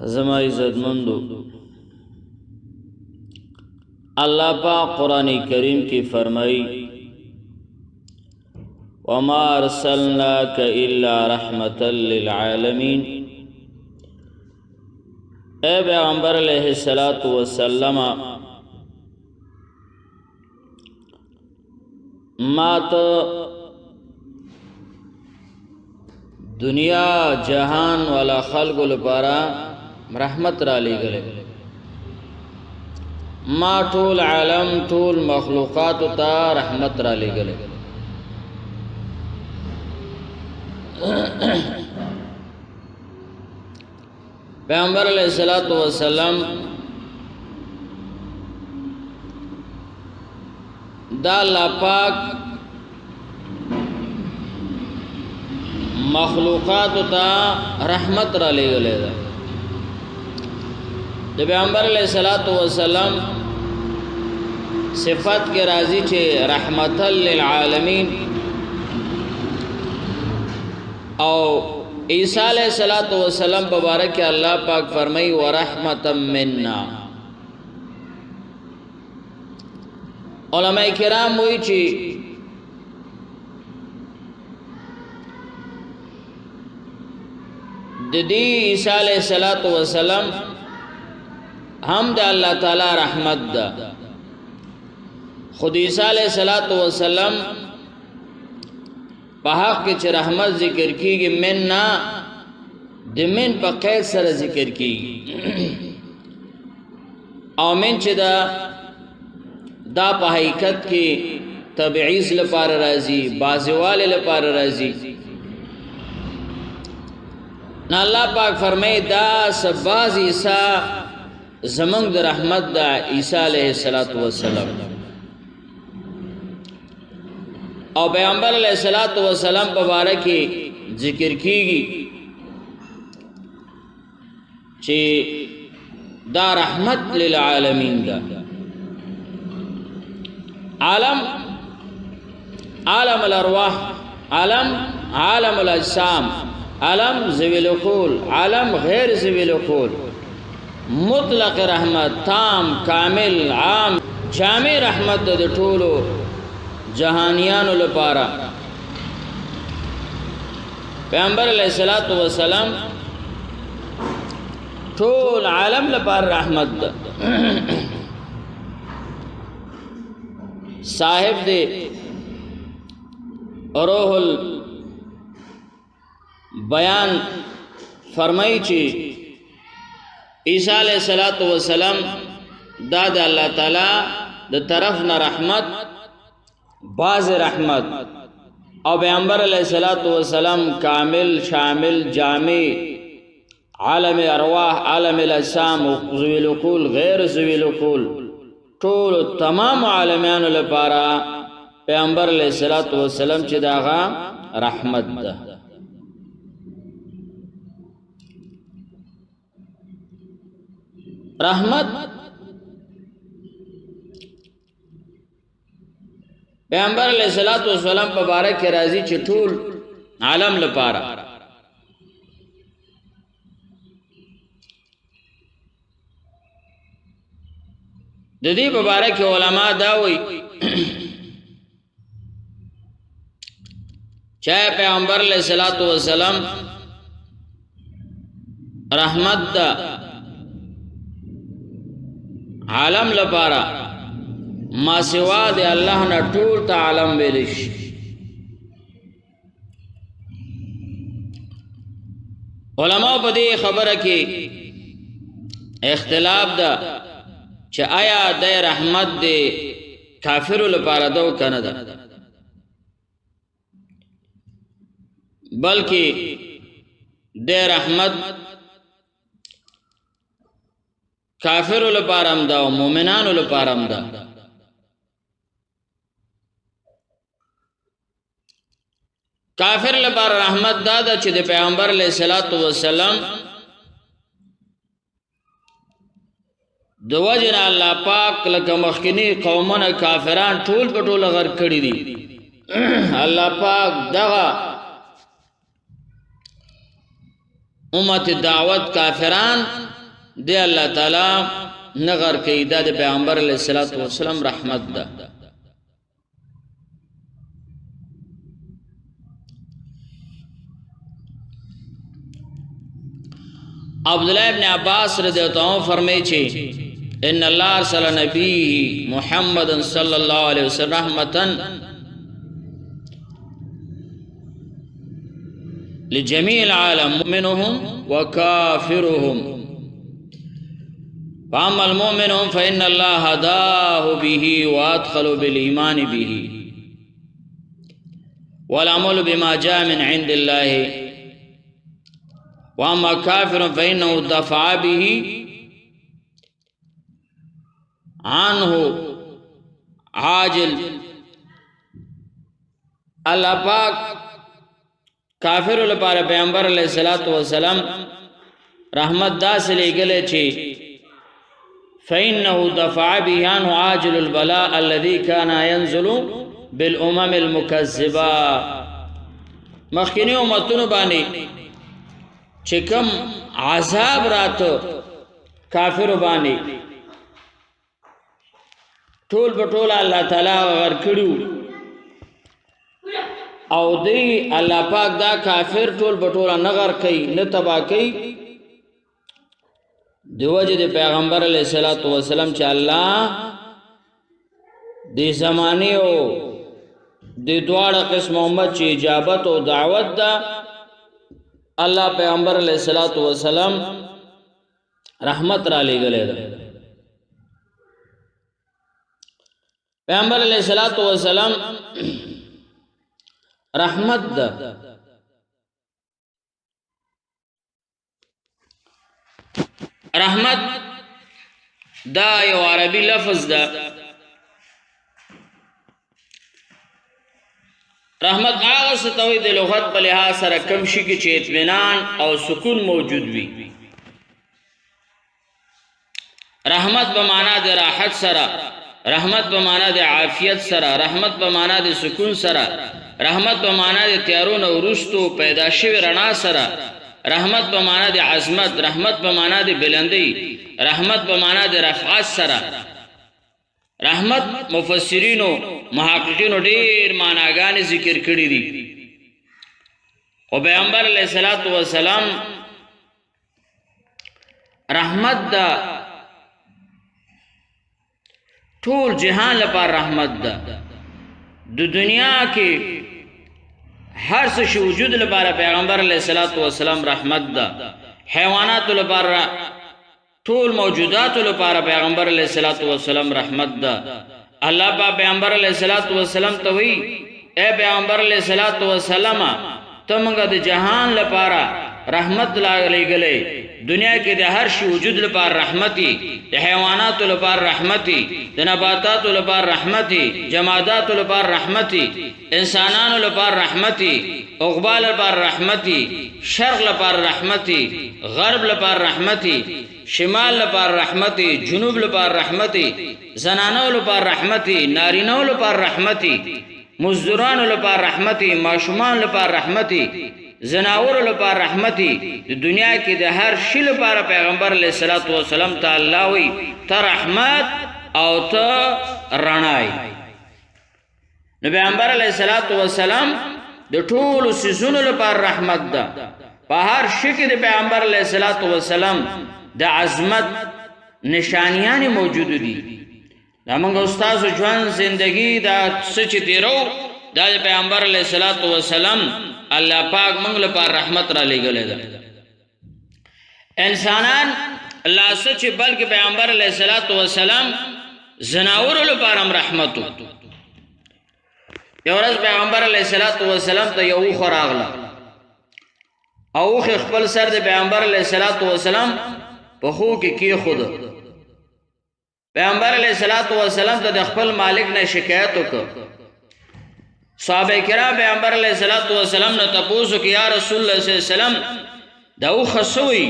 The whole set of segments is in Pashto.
زما عزت مندو اللہ پاک قرآن کریم کی فرمائی وما ارسلناک الا رحمتا للعالمین اے پیغمبر علیہ السلام ما تو دنیا جہان والا خلق لپارا رحمت را لے گلے ما طول عالم طول مخلوقات تا رحمت را لے گلے پیغمبر علیہ السلام دا اللہ پاک مخلوقات تا رحمت را لے گلے دا پیغمبر علیہ السلام صفت کے راضی چھے رحمتا للعالمین او عیسیٰ علیہ السلام مبارک اللہ پاک فرمائی ورحمتا مننا علماء کرام ہوئی چھے دی عیسیٰ علیہ السلام ہم دا اللہ تعالی رحمت دا خود عیسیٰ علیہ السلام پا حق کے چھ رحمت ذکر کی گی من نا دی من پا قید سر ذکر کی گی او من چھ دا پا حقیقت کی تبعیض لپار رازی بازوال لپار رازی نا اللہ پاک فرمائی دا سباز عیسیٰ زمانگ دا رحمت دا عیسیٰ علیہ السلام او پیغمبر علیہ السلام مبارکی ذکر کی گی چی دا رحمت للعالمین دا عالم الارواح عالم الاجسام عالم ذوی العقول عالم غیر ذوی العقول مطلق رحمت تام کامل عام جامع رحمت دا ٹولو جہانیانو لپارا پیغمبر علیہ السلام ٹول عالم لپار رحمت دا صاحب دے روح البیان فرمائی چی عیسیٰ علیہ السلام داد اللہ تعالی دا طرف نا رحمت باز رحمت او پیغمبر علیہ السلام کامل شامل جامع عالم ارواح عالم الاجسام ذوی العقول غیر ذوی العقول طول تمام عالمیان لپارا پیغمبر علیہ السلام چی داغا رحمت دا رحمت پیغمبر علیہ السلام مبارک کے راضی چٹول عالم لپارا دی مبارک علماء داوئی چاہے پیغمبر علیہ السلام رحمت دا عالم لپارا ما سوا دے اللہ نا ٹول تا عالم بیلش علماء پا دی خبر کی اختلاف دا چھ آیا دے رحمت دے کافر لپارا دو کند بلکہ دے رحمت کافر لپارم دا و مومنان لپارم دا کافر لپار رحمت دادا چھ دے پیغمبر علیہ السلام دو وجن اللہ پاک لکا مخکنی قومن کافران ٹول پٹول غر کری دی اللہ پاک دغا امت دعوت کافران دی الله تعالی نغر کوي دا د پیغمبر علیه الصلاۃ والسلام رحمت ده. عبداللہ ابن عباس رضی اللہ عنہ فرمائے چھے ان اللہ ارسل نبی محمد صلی اللہ علیہ وسلم رحمتا لجميع العالم مؤمنهم وكافرهم فأما المؤمنون فإن الله هداه به وأدخل بالإيمان به والعمل بما جاء من عند الله وأما كافر فإنه دفع به عنه عاجل. اللہ پاک کافر لپاره پیغمبر علیہ الصلوۃ والسلام رحمت دا سے لے گلے چی فإنه دفع به عنه عاجل البلاء الذي كان ينزل بالأمم المكذبة. مخکینی امتونو باندې چکم عذاب راتو کافر باندې ټول بټول الله تعالی ور کړو او دی الله پاک دا کافر ټول بټول نغر کوي نه تبا کوي. دیوجه د پیغمبر علیه الصلاۃ والسلام چې الله د زمانه او د دواړه قسم امت چې اجابت او دعوت ده اللہ پیغمبر علیہ الصلوۃ والسلام رحمت را لے گلے دا. پیغمبر علیہ الصلوۃ والسلام رحمت دا. رحمت دا یو عربی لفظ دا. رحمت آغا ستوی د لغت په لحاظ سره کم شي کې چې اطمینان او سکون موجود وي. رحمت په معنا د راحت سره، رحمت په معنا د عافیت سره، رحمت په معنا د سکون سره، رحمت په معنا د تیارونو ورستو پیدا شوی رڼا سره، رحمت په معنا د عظمت، رحمت په معنا د بلندی، رحمت په معنا د رفعت سره. رحمت مفسرینو محققینو ډیر معناګانې ذکر کړي دي. او پیغمبر علیه الصلاۃ والسلام رحمت دا ټول جهان لپاره رحمت ده. د دنیا کې هر څه شی وجود لپاره پیغمبر علیه الصلاۃ والسلام رحمت ده. حیوانات لپاره ټول موجودات لپاره پیغمبر علیہ الصلوۃ والسلام رحمت ده. الله پاک پیغمبر علیہ الصلوۃ والسلام ته وی اے پیغمبر علیہ الصلوۃ والسلام ته موږ د جهان لپاره رحمت لګلې. دنیا کې د هر شی وجود لپاره رحمتي، د حیوانات لپاره رحمتي، د نباتات لپاره رحمتي، جمادات لپاره رحمتي، انسانانو لپاره رحمتي، عقبال لپاره رحمتي، شرق لپاره رحمتي، غرب لپاره رحمتي، شمال لپاره رحمتي، جنوب لپاره رحمتي، زنانو لپاره رحمتي، نارینو لپاره رحمتي، مزدورانو لپاره رحمتي، ماشومان لپاره رحمتي، زناور لپاره رحمتي. د دنیا کې د هر شي لپاره پیغمبر علیه الصلاۃ والسلام تعالی وی ته رحمت او ته رڼای. نو پیغمبر علیه الصلاۃ والسلام د ټولو سيزونو لپاره رحمت ده. په هر شي کې د پیغمبر علیه الصلاۃ والسلام د عظمت نشانیان موجود دي. دا موږ استاد ژوند زندگی دا سچ تیرو دا پیغمبر علیه الصلاۃ والسلام الله پاک موږ لپاره رحمت را لېږلی ده. انسانان الله سچ بلکې پیغمبر علیه الصلاۃ والسلام زناور لپاره هم رحمت. یو ورځ پیغمبر علیه الصلاۃ والسلام ته یو اوښ راغله او اوښ خپل سر د پیغمبر علیه الصلاۃ والسلام په خو کې کېښود. پیغمبر علیه الصلاۃ والسلام ته د خپل مالک نه شکایت وکړ. صحابه کرام پیغمبر علیه الصلاۃ والسلام نه تپوسو کې یا رسول الله صلی الله علیه وسلم دا اوښ سوی.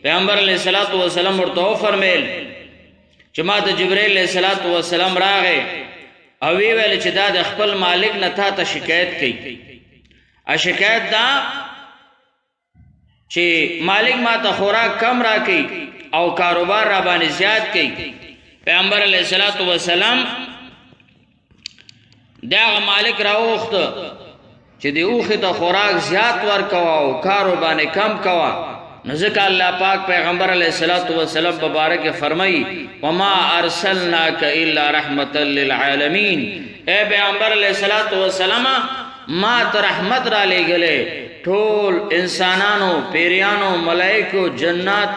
پیغمبر علیه الصلاۃ والسلام ورته فرمایل چې ما ته جبرئیل علیه الصلاۃ والسلام راغی او وی ویل چې دا د خپل مالک نه تا ته شکایت کوي. ا شکایت دا چې مالک ما ته خوراک کم را کوي او کاروبار را باندې زیات کړي پیغمبر علیه الصلاۃ والسلام دا مالک راوخت چې دی اوخه ته خوراک زیات ورکوا او کارو باندې کم کوا نو ځکه الله پاک پیغمبر علیه الصلاۃ والسلام مبارک فرمایي وما ارسلناک الا رحمتا للعالمین اے پیغمبر علیه الصلاۃ والسلام ما ته رحمت را لېګلې ټول انسانانو پیریانو ملائکو جنات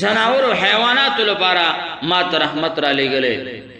زناور او حیوانات لپاره ما ته رحمت را لېګلې